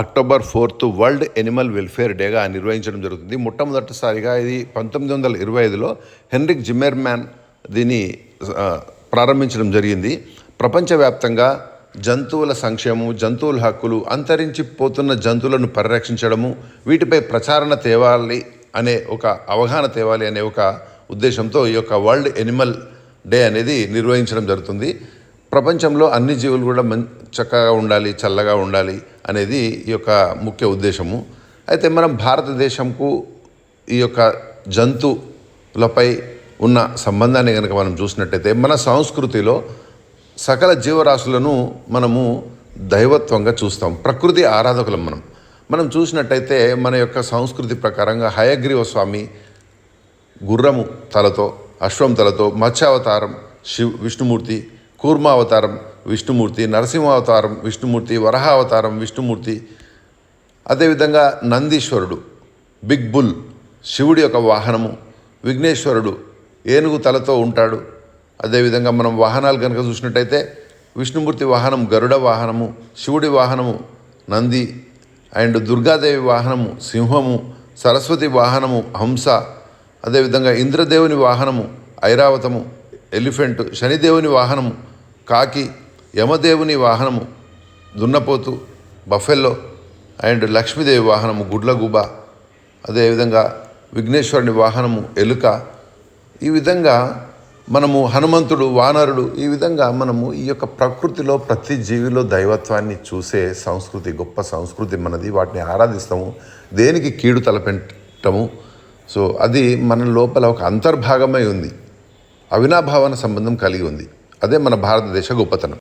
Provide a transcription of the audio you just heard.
October 4th world Animal welfare డేగా నిర్వహించడం జరుగుతుంది. మొట్టమొదటిసారిగా ఇది 1925లో హెన్రిక్ జిమ్మెర్మ్యాన్ దీన్ని ప్రారంభించడం జరిగింది. ప్రపంచవ్యాప్తంగా జంతువుల సంక్షేమం, జంతువుల హక్కులు, అంతరించిపోతున్న జంతువులను పరిరక్షించడము, వీటిపై ప్రచారణ తేవాలి అనే ఒక అవగాహన తేవాలి అనే ఒక ఉద్దేశంతో ఈ యొక్క వరల్డ్ ఎనిమల్ డే అనేది నిర్వహించడం జరుగుతుంది. ప్రపంచంలో అన్ని జీవులు కూడా చక్కగా ఉండాలి, చల్లగా ఉండాలి అనేది ఈ యొక్క ముఖ్య ఉద్దేశము. అయితే మనం భారతదేశంకు ఈ యొక్క జంతువులపై ఉన్న సంబంధాన్ని కనుక మనం చూసినట్టయితే మన సంస్కృతిలో సకల జీవరాశులను మనము దైవత్వంగా చూస్తాం. ప్రకృతి ఆరాధకులం మనం చూసినట్టయితే మన యొక్క సంస్కృతి ప్రకారంగా హయగ్రీవ స్వామి గుర్రము తలతో, అశ్వం తలతో, మత్స్యావతారం విష్ణుమూర్తి, కూర్మావతారం విష్ణుమూర్తి, నరసింహావతారం విష్ణుమూర్తి, వరహావతారం విష్ణుమూర్తి, అదేవిధంగా నందీశ్వరుడు బిగ్ బుల్ శివుడి యొక్క వాహనము, విఘ్నేశ్వరుడు ఏనుగు తలతో ఉంటాడు. అదేవిధంగా మనం వాహనాలు కనుక చూసినట్టయితే విష్ణుమూర్తి వాహనం గరుడ వాహనము, శివుడి వాహనము నంది, అండ్ దుర్గాదేవి వాహనము సింహము, సరస్వతి వాహనము హంస, అదేవిధంగా ఇంద్రదేవుని వాహనము ఐరావతము ఎలిఫెంట్, శనిదేవుని వాహనము కాకి, యమదేవుని వాహనము దున్నపోతు బఫెల్లో, అండ్ లక్ష్మీదేవి వాహనము గుడ్లగూబ, అదేవిధంగా విఘ్నేశ్వరుని వాహనము ఎలుక. ఈ విధంగా మనము హనుమంతుడు వానరుడు, ఈ విధంగా మనము ఈ యొక్క ప్రకృతిలో ప్రతి జీవిలో దైవత్వాన్ని చూసే సంస్కృతి, గొప్ప సంస్కృతి మనది. వాటిని ఆరాధిస్తాము, దేనికి కీడు తలపెట్టము. సో అది మన లోపల ఒక అంతర్భాగమై ఉంది, అవినాభావన సంబంధం కలిగి ఉంది. అదే మన భారతదేశ గొప్పతనం.